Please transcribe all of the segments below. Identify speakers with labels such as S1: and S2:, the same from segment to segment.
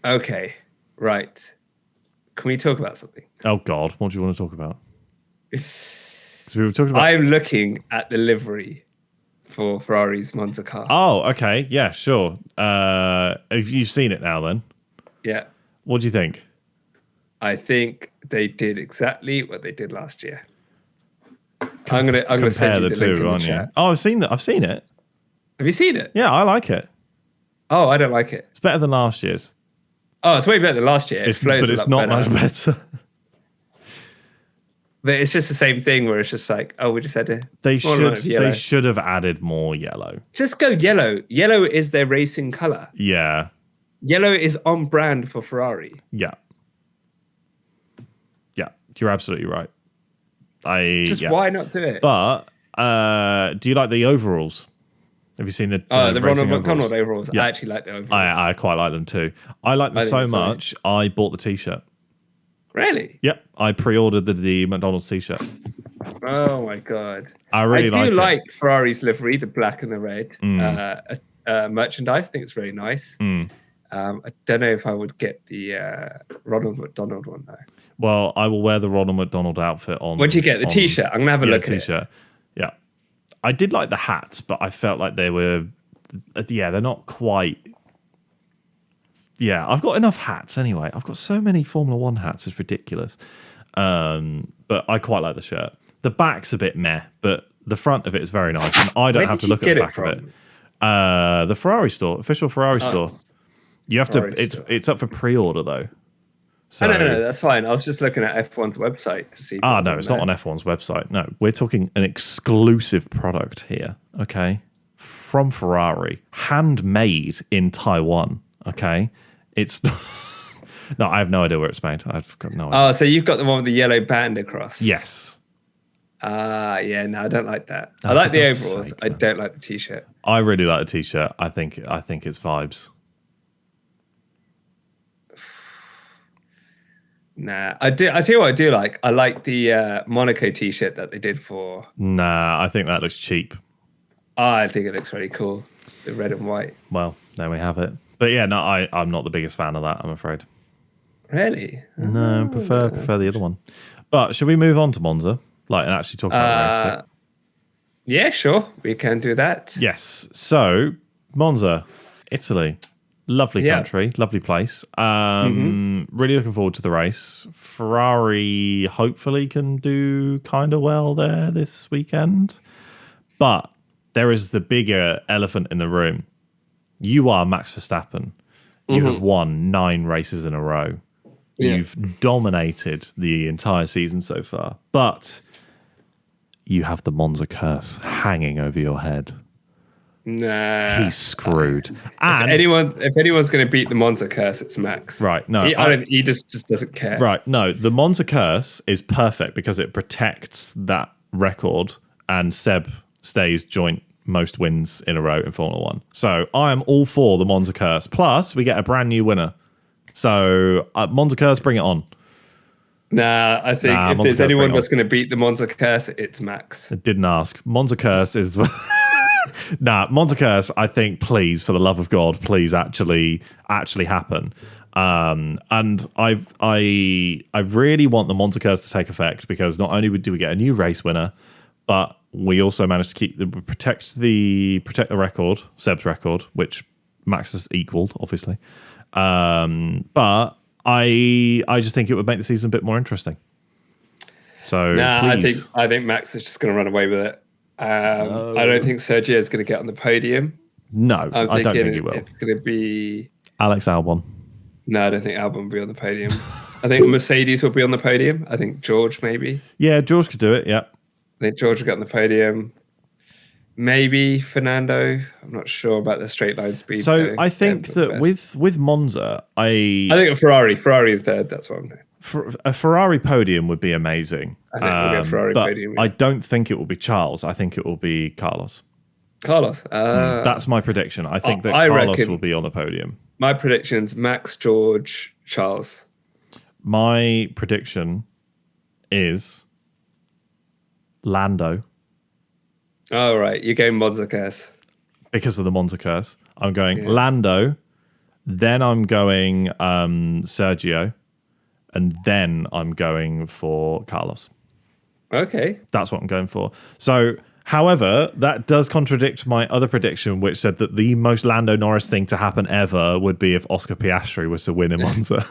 S1: Okay, right. Can we talk about something?
S2: Oh God, what do you want to talk about? Because we were talking about.
S1: I'm looking at the livery for Ferrari's Monza car.
S2: Oh, okay, yeah, sure. Have you seen it now? Then,
S1: Yeah,
S2: what do you think?
S1: I think they did exactly what they did last year. I'm gonna send you the link in the chat.
S2: Oh, I've seen that. I've seen it.
S1: Have you seen it?
S2: Yeah, I like it.
S1: Oh, I don't like it.
S2: It's better than last year's.
S1: Oh, it's way better than last year. It flows
S2: But it's not much better.
S1: But it's just the same thing where it's just like, oh, we just had to.
S2: They should have added more yellow.
S1: Just go yellow. Yellow is their racing color.
S2: Yeah.
S1: Yellow is on brand for Ferrari.
S2: Yeah. Yeah, you're absolutely right.
S1: Why not do it?
S2: But do you like the overalls? Have you seen the
S1: Ronald McDonald overalls? Yeah. I actually like the overalls.
S2: I quite like them too. I like them so much. I bought the t-shirt.
S1: Really?
S2: Yep. I pre-ordered the McDonald's t-shirt.
S1: Oh my god!
S2: I do
S1: like Ferrari's livery, the black and the red merchandise. I think it's really nice. I don't know if I would get the Ronald McDonald one though.
S2: Well, I will wear the Ronald McDonald outfit on.
S1: What'd you get? The t-shirt. I'm gonna have a look at the
S2: t-shirt. Yeah, I did like the hats, but I felt like they were. Yeah, they're not quite. Yeah, I've got enough hats anyway. I've got so many Formula One hats, it's ridiculous. But I quite like the shirt. The back's a bit meh, but the front of it is very nice. And I don't have to look at the back of it. The Ferrari store, official Ferrari store. You have to. It's up for pre-order though. So,
S1: no, that's fine. I was just looking at F1's website to see.
S2: No, it's not on F1's website. No, we're talking an exclusive product here. Okay, from Ferrari, handmade in Taiwan. Okay. It's no, I have no idea where it's made. I've got no idea.
S1: Oh, so you've got the one with the yellow band across?
S2: Yes.
S1: Yeah, no, I don't like that. I like the overalls. I don't like the t-shirt.
S2: I really like the t-shirt. I think it's vibes.
S1: Nah, I do. I tell you what I do like. I like the Monaco t-shirt that they did for.
S2: Nah, I think that looks cheap.
S1: I think it looks really cool. The red and white.
S2: Well, there we have it. But yeah, no, I'm not the biggest fan of that, I'm afraid.
S1: Really?
S2: No, prefer the other one. But should we move on to Monza? And actually talk about the race?
S1: Yeah, sure. We can do that.
S2: Yes. So, Monza, Italy. Lovely country, lovely place. Really looking forward to the race. Ferrari hopefully can do kind of well there this weekend. But there is the bigger elephant in the room. You are Max Verstappen. You have won 9 races in a row. Yeah. You've dominated the entire season so far. But you have the Monza curse hanging over your head.
S1: Nah.
S2: He's screwed.
S1: If anyone's going to beat the Monza curse, it's Max.
S2: Right. No.
S1: He just doesn't care.
S2: Right. No, the Monza curse is perfect because it protects that record and Seb stays joint most wins in a row in Formula One. So I am all for the Monza curse. Plus, we get a brand new winner. So Monza curse, bring it on.
S1: Nah, I think if there's anyone that's going to beat the Monza curse, it's Max.
S2: I didn't ask. Monza curse is... Monza curse, I think, please, for the love of God, please actually happen. And I really want the Monza curse to take effect because not only do we get a new race winner, but we also managed to protect the record, Seb's record, which Max has equaled, obviously. But I just think it would make the season a bit more interesting. So please.
S1: I think Max is just going to run away with it. I don't think Sergio is going to get on the podium.
S2: No, I don't think he will.
S1: It's going to be
S2: Alex Albon.
S1: No, I don't think Albon will be on the podium. I think Mercedes will be on the podium. I think George maybe.
S2: Yeah, George could do it. Yeah.
S1: I think George will get on the podium. Maybe Fernando. I'm not sure about the straight line speed.
S2: So I think that with Monza, I
S1: think a Ferrari third. That's what I'm saying.
S2: A Ferrari podium would be amazing.
S1: I think we'll get a Ferrari podium.
S2: I don't think it will be Charles. I think it will be Carlos.
S1: That's
S2: my prediction. I think that Carlos will be on the podium.
S1: My prediction's Max, George, Charles.
S2: My prediction is Lando.
S1: Oh, right. You're going Monza curse.
S2: Because of the Monza curse. I'm going Lando, Then I'm going Sergio, and then I'm going for Carlos.
S1: Okay.
S2: That's what I'm going for. So, however, that does contradict my other prediction, which said that the most Lando Norris thing to happen ever would be if Oscar Piastri was to win in Monza,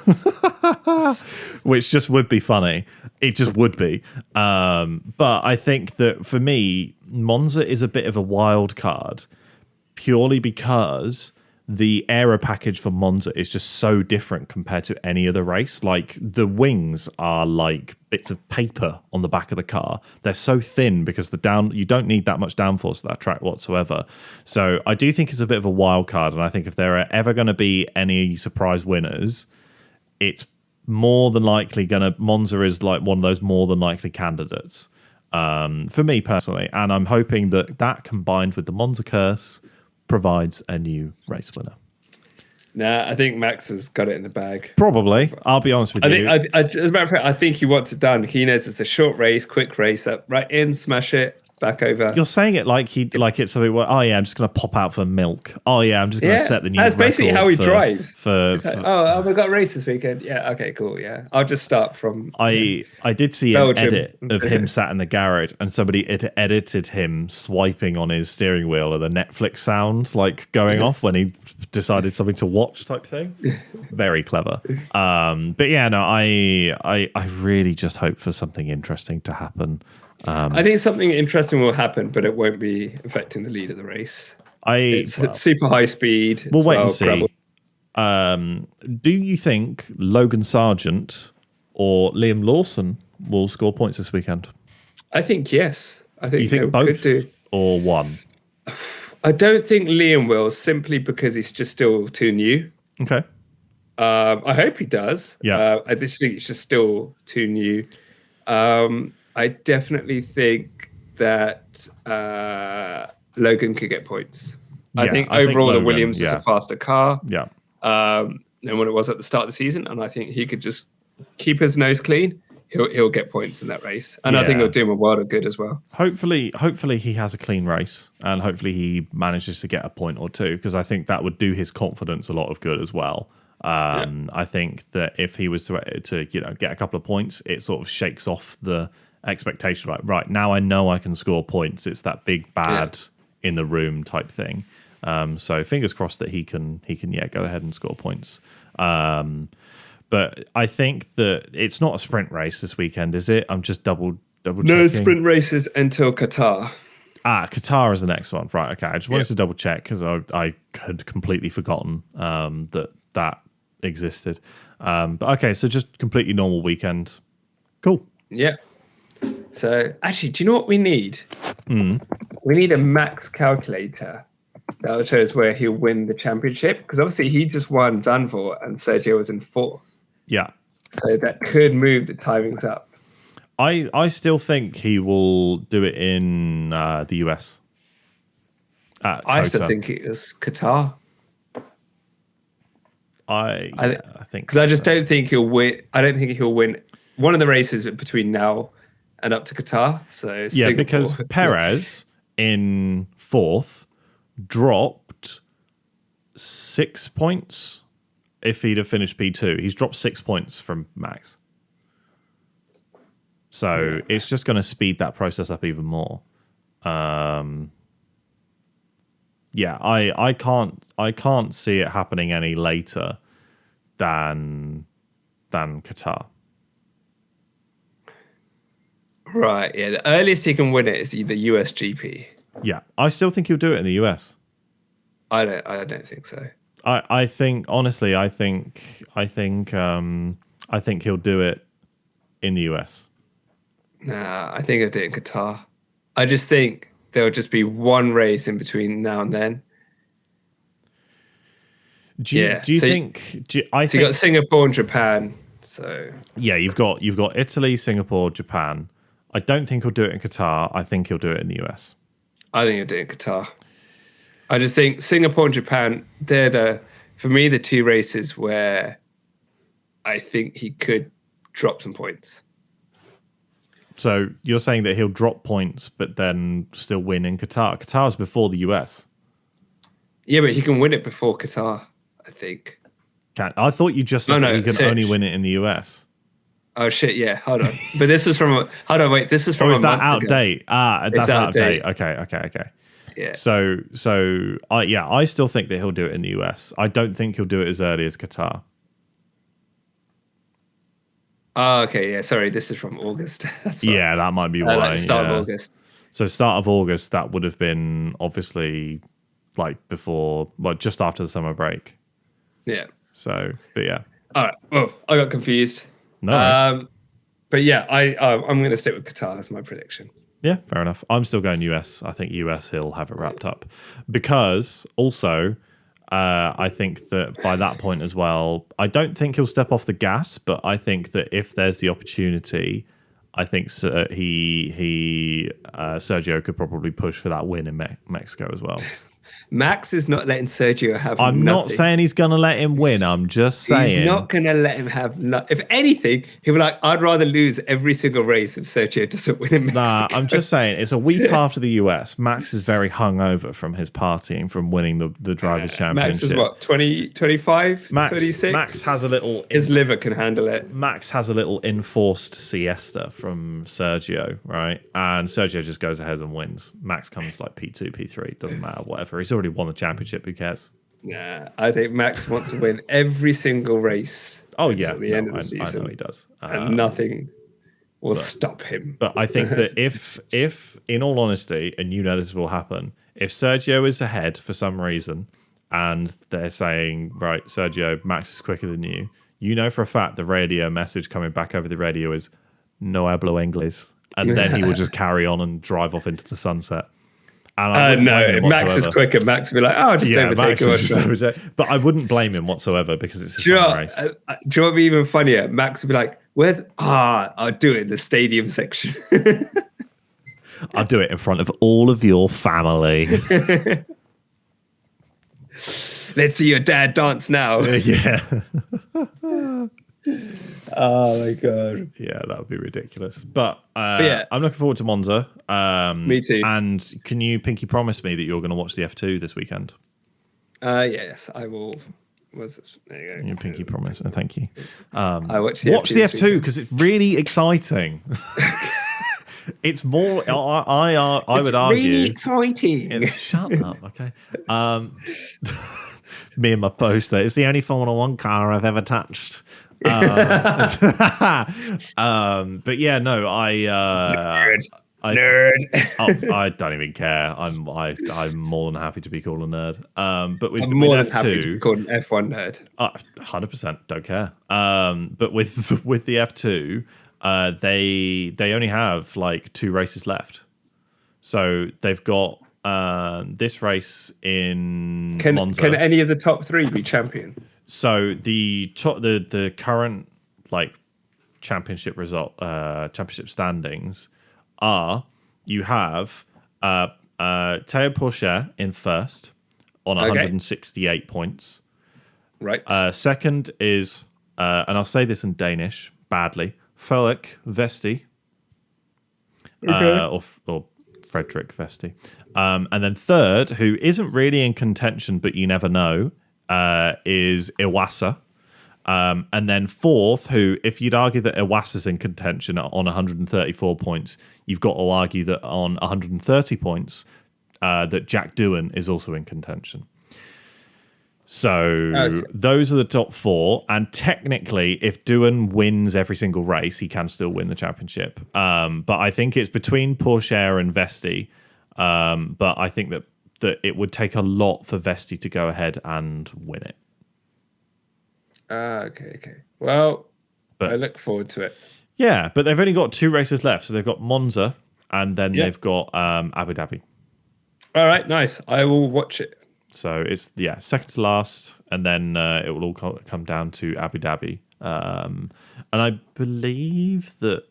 S2: which just would be funny. It just would be. But I think that for me, Monza is a bit of a wild card purely because the aero package for Monza is just so different compared to any other race. Like, the wings are like bits of paper on the back of the car. They're so thin because you don't need that much downforce to that track whatsoever. So I do think it's a bit of a wild card, and I think if there are ever going to be any surprise winners, it's more than likely Monza is like one of those more than likely candidates for me personally, and I'm hoping that combined with the Monza curse provides a new race winner.
S1: Nah, I think Max has got it in the bag.
S2: Probably. I'll be honest with you.
S1: As a matter of fact, I think he wants it done. He knows it's a short race, quick race, up right in, smash it, back over.
S2: You're saying it like it's something where, oh yeah, I'm just going to pop out for milk. Oh yeah, I'm just going to set the new record.
S1: That's basically how he drives.
S2: It's
S1: like, oh, we got a race this weekend. Yeah, okay, cool. Yeah, I'll just start from.
S2: I did see
S1: Belgium.
S2: an edit of him sat in the garage, and somebody edited him swiping on his steering wheel and the Netflix sound like going off when he decided something to watch type thing. Very clever. But yeah, no, I really just hope for something interesting to happen.
S1: I think something interesting will happen, but it won't be affecting the lead of the race. It's super high speed.
S2: We'll wait and see. Do you think Logan Sargent or Liam Lawson will score points this weekend?
S1: I think yes. I think
S2: you think both or one?
S1: I don't think Liam will, simply because he's just still too new.
S2: Okay.
S1: I hope he does.
S2: Yeah.
S1: I just think it's just still too new. I definitely think that Logan could get points. I think overall Logan, the Williams is a faster car
S2: than
S1: what it was at the start of the season, and I think he could just keep his nose clean. He'll get points in that race, and I think it'll do him a world of good as well.
S2: Hopefully he has a clean race, and hopefully he manages to get a point or two, because I think that would do his confidence a lot of good as well. I think that if he was to get a couple of points, it sort of shakes off the expectation. Right now I know I can score points. It's that big bad in the room type thing. So fingers crossed that he can go ahead and score points. But I think that it's not a sprint race this weekend, is it? I'm just double checking.
S1: No sprint races until Qatar.
S2: Qatar is the next one. Right, okay. I just wanted to double check because I had completely forgotten that existed. But okay, so just completely normal weekend. Cool.
S1: Yeah. So actually, do you know what we need? We need a max calculator that will show us where he'll win the championship, because obviously he just won Zandvoort and Sergio was in fourth.
S2: Yeah.
S1: So that could move the timings up.
S2: I still think he will do it in the US.
S1: I still think it is Qatar.
S2: I think,
S1: because I just don't think he'll win. I don't think he'll win one of the races between now and up to Qatar. So
S2: yeah, because Perez in fourth dropped 6 points. If he'd have finished P2, he's dropped 6 points from Max. So it's just going to speed that process up even more. I can't see it happening any later than Qatar.
S1: Right, yeah. The earliest he can win it is either US GP.
S2: Yeah, I still think he'll do it in the US.
S1: I don't think so.
S2: I think honestly, I think he'll do it in the US.
S1: Nah, I think he'll do it in Qatar. I just think there'll just be one race in between now and then.
S2: Do you think? You
S1: got Singapore and Japan. So
S2: yeah, you've got Italy, Singapore, Japan. I don't think he'll do it in Qatar. I think he'll do it in the US.
S1: I think he'll do it in Qatar. I just think Singapore and Japan, they're for me the two races where I think he could drop some points.
S2: So you're saying that he'll drop points, but then still win in Qatar. Qatar's before the US.
S1: Yeah, but he can win it before Qatar, I think.
S2: I thought you just said that he can only win it in the US.
S1: Oh shit! Yeah, hold on. But this is from. Hold on, wait. This is from.
S2: Or is that out of date? That's out of date. Okay.
S1: Yeah.
S2: So I still think that he'll do it in the US. I don't think he'll do it as early as Qatar.
S1: Oh, okay. Yeah. Sorry, this is from August. That's right.
S2: Yeah, that might be why.
S1: Like start of August.
S2: So start of August, that would have been obviously like before, well, just after the summer break.
S1: Yeah.
S2: So, but yeah.
S1: All right. Well, I got confused.
S2: No.
S1: But yeah, I'm going to stick with Qatar as my prediction.
S2: Yeah, fair enough. I'm still going US. I think US he'll have it wrapped up because also I think that by that point as well, I don't think he'll step off the gas, but I think that if there's the opportunity, I think Sergio could probably push for that win in Mexico as well.
S1: Max is not letting Sergio have
S2: I'm
S1: nothing.
S2: not saying he's going to let him win. I'm just saying.
S1: He's not going to let him have If anything, he'll be like, I'd rather lose every single race if Sergio doesn't win in Mexico.
S2: Nah, I'm just saying, it's a week after the US. Max is very hungover from his partying, from winning the Drivers' Championship.
S1: Max is what, 20, 25, 26?
S2: Max has a little...
S1: His liver can handle it.
S2: Max has a little enforced siesta from Sergio, right? And Sergio just goes ahead and wins. Max comes like P2, P3, doesn't matter, whatever. He's already won the championship. Who cares?
S1: Nah, I think Max wants to win every single race.
S2: Oh yeah,
S1: at the end of the season.
S2: I know he does,
S1: and nothing will stop him.
S2: But I think that if, in all honesty, and you know this will happen, if Sergio is ahead for some reason, and they're saying, right, Sergio, Max is quicker than you, you know for a fact the radio message coming back over the radio is "No hablo inglés," and then he will just carry on and drive off into the sunset.
S1: No, if Max is quicker, Max will be like, "Oh, just overtake him."
S2: But I wouldn't blame him whatsoever because it's a race.
S1: Do you know what would be even funnier? Max would be like, "Where's I'll do it in the stadium section.
S2: I'll do it in front of all of your family.
S1: Let's see your dad dance now."
S2: Yeah.
S1: Oh my god.
S2: Yeah, that would be ridiculous. But yeah, I'm looking forward to Monza.
S1: Me too.
S2: And can you pinky promise me that you're going to watch the F2 this weekend?
S1: Yes, I will. There you go.
S2: Your pinky promise. Thank you.
S1: I watch the
S2: F2 because it's really exciting. It's more. I would argue.
S1: Really exciting.
S2: Shut up, okay. Me and my poster. It's the only Formula One car I've ever touched. But yeah, no,
S1: nerd.
S2: I don't even care. I'm more than happy to be called a nerd. But with
S1: I'm more than
S2: F2,
S1: happy to be called an F1 nerd.
S2: 100% don't care. But with the F2, they only have like 2 races left, so they've got this race in Monza.
S1: Can any of the top 3 be champion?
S2: So the current like championship standings are, you have Théo Pourchaire in first on 168 points.
S1: Right.
S2: Second is and I'll say this in Danish badly, Frederik Vesti, or Frederick Vesti, and then third, who isn't really in contention but you never know, is Iwasa. And then fourth, who, if you'd argue that Iwasa's in contention on 134 points, you've got to argue that on 130 points, that Jack Doohan is also in contention. So those are the top 4. And technically, if Doohan wins every single race, he can still win the championship. But I think it's between Pourchaire and Vesti. But I think that it would take a lot for Vesti to go ahead and win it.
S1: Okay. Well, I look forward to it.
S2: Yeah, but they've only got 2 races left. So they've got Monza and then they've got Abu Dhabi.
S1: All right, nice. I will watch it.
S2: So it's, second to last, and then it will all come down to Abu Dhabi. And I believe that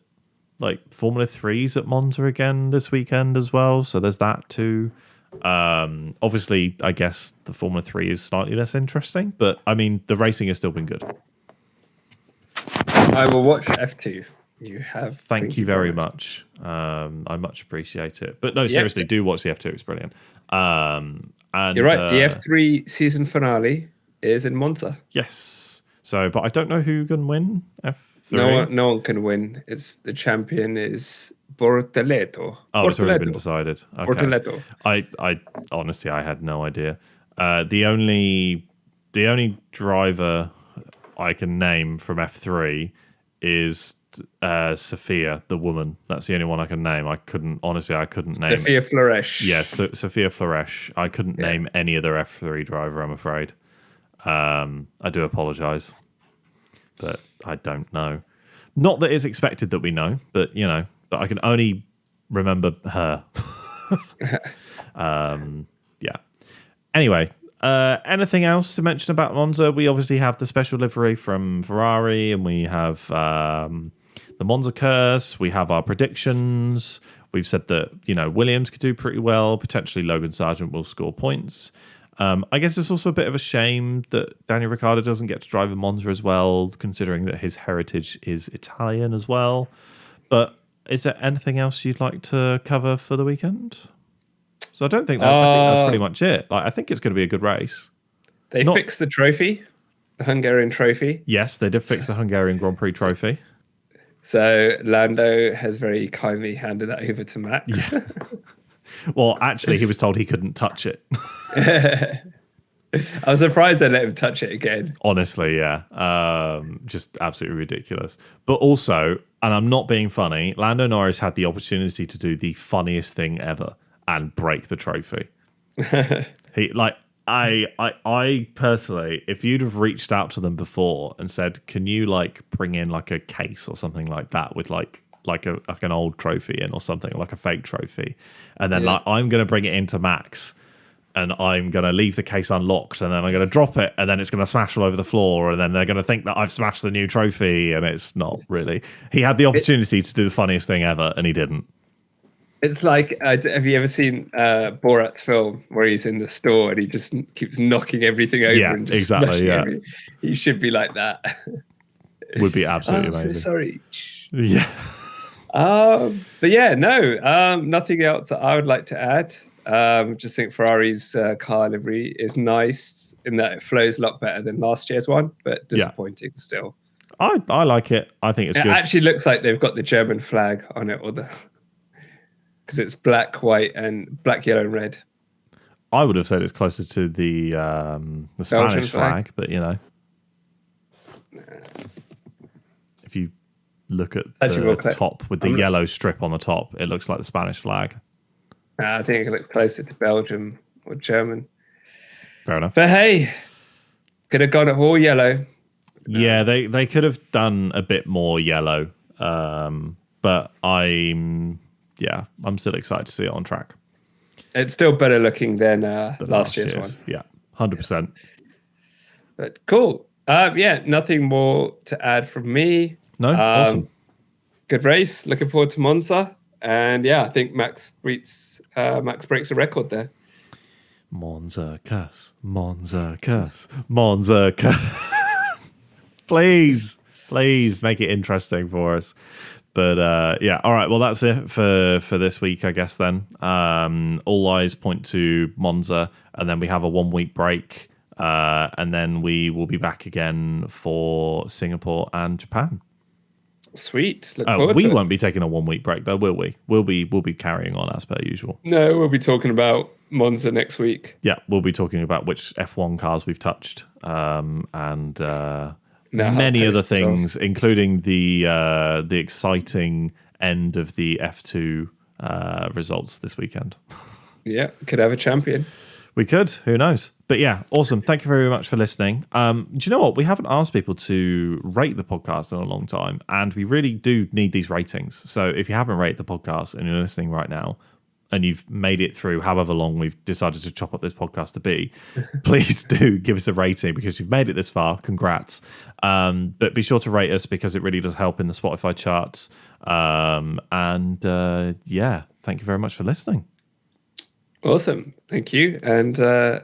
S2: like Formula 3's at Monza again this weekend as well. So there's that too. Obviously, I guess the Formula 3 is slightly less interesting, but I mean, the racing has still been good.
S1: I will watch F2. Thank
S2: you very much. I much appreciate it. But no, seriously, do watch the F2. It's brilliant. And
S1: you're right. The F3 season finale is in Monza.
S2: Yes. So, but I don't know who can win F3.
S1: No one can win. It's the champion is Bortoleto.
S2: Oh, it's already been decided. Okay.
S1: Bortoleto.
S2: I honestly, I had no idea. The only driver I can name from F3 is Sophia, the woman. That's the only one I can name. I couldn't name
S1: Sophia Floresh.
S2: Yes, Sophia Floresh. I couldn't name any other F3 driver, I'm afraid. I do apologise, but I don't know. Not that it's expected that we know, but but I can only remember her. Yeah. Anyway, anything else to mention about Monza? We obviously have the special livery from Ferrari, and we have the Monza curse. We have our predictions. We've said that Williams could do pretty well. Potentially Logan Sargent will score points. I guess it's also a bit of a shame that Daniel Ricciardo doesn't get to drive a Monza as well, considering that his heritage is Italian as well. But is there anything else you'd like to cover for the weekend? So I think that's pretty much it. I think it's going to be a good race.
S1: They fixed the trophy, the Hungarian trophy.
S2: Yes, they did fix the Hungarian Grand Prix trophy.
S1: So Lando has very kindly handed that over to Max.
S2: Yeah. Well, actually, he was told he couldn't touch it.
S1: I was surprised they let him touch it again.
S2: Honestly, yeah. Just absolutely ridiculous. But also, and I'm not being funny, Lando Norris had the opportunity to do the funniest thing ever and break the trophy. I personally, if you'd have reached out to them before and said, can you bring in a case or something like that with like an old trophy in or something, like a fake trophy, and then I'm going to bring it into Max and I'm going to leave the case unlocked and then I'm going to drop it and then it's going to smash all over the floor and then they're going to think that I've smashed the new trophy, and it's not really. He had the opportunity to do the funniest thing ever and he didn't.
S1: It's like, have you ever seen Borat's film where he's in the store and he just keeps knocking everything over?
S2: Yeah,
S1: and just
S2: exactly. Yeah,
S1: he should be like that.
S2: Would be absolutely amazing.
S1: So sorry.
S2: Yeah.
S1: But yeah, no, nothing else that I would like to add. Just think Ferrari's car livery is nice in that it flows a lot better than last year's one, but disappointing still.
S2: I like it. I think it's good.
S1: It actually looks like they've got the German flag on it, because it's black, white, and black, yellow, and red.
S2: I would have said it's closer to the Spanish flag, but if you look at the top with the yellow strip on the top, it looks like the Spanish flag.
S1: I think it looks closer to Belgium or German.
S2: Fair enough.
S1: But hey, could have gone all yellow.
S2: Yeah, they could have done a bit more yellow. But I'm still excited to see it on track.
S1: It's still better looking than last year's one.
S2: Yeah, 100%.
S1: But cool. Nothing more to add from me.
S2: No, awesome.
S1: Good race. Looking forward to Monza. And I think Max breaks a record there.
S2: Monza curse. Please make it interesting for us. But all right. Well, that's it for this week, I guess. Then all eyes point to Monza, and then we have a 1 week break, and then we will be back again for Singapore and Japan.
S1: Sweet. Look forward to
S2: we
S1: it.
S2: won't be taking a 1 week break, though, will we? We'll be carrying on as per usual.
S1: No, we'll be talking about Monza next week.
S2: Yeah, we'll be talking about which F1 cars we've touched, and many other things, including the exciting end of the F2 results this weekend.
S1: Yeah, could have a champion.
S2: We could. Who knows? But yeah, awesome. Thank you very much for listening. Do you know what? We haven't asked people to rate the podcast in a long time, and we really do need these ratings. So if you haven't rated the podcast and you're listening right now, and you've made it through however long we've decided to chop up this podcast to be, please do give us a rating, because you've made it this far. Congrats. But be sure to rate us, because it really does help in the Spotify charts. Thank you very much for listening.
S1: Awesome. Thank you. And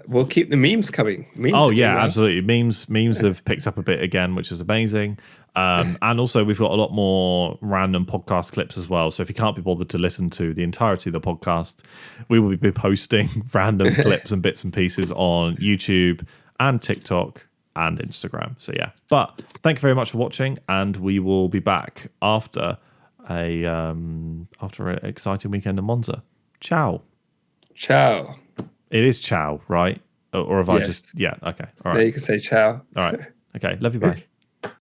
S1: we'll keep the memes coming.
S2: Absolutely. Memes have picked up a bit again, which is amazing. And also, we've got a lot more random podcast clips as well. So if you can't be bothered to listen to the entirety of the podcast, we will be posting random clips and bits and pieces on YouTube and TikTok and Instagram. So yeah, but thank you very much for watching, and we will be back after an exciting weekend in Monza. Ciao.
S1: Ciao.
S2: It is ciao, right? Or have I
S1: Yes.
S2: just... Yeah, okay. All
S1: No,
S2: right.
S1: you can say ciao.
S2: All right. Okay, love you, bye.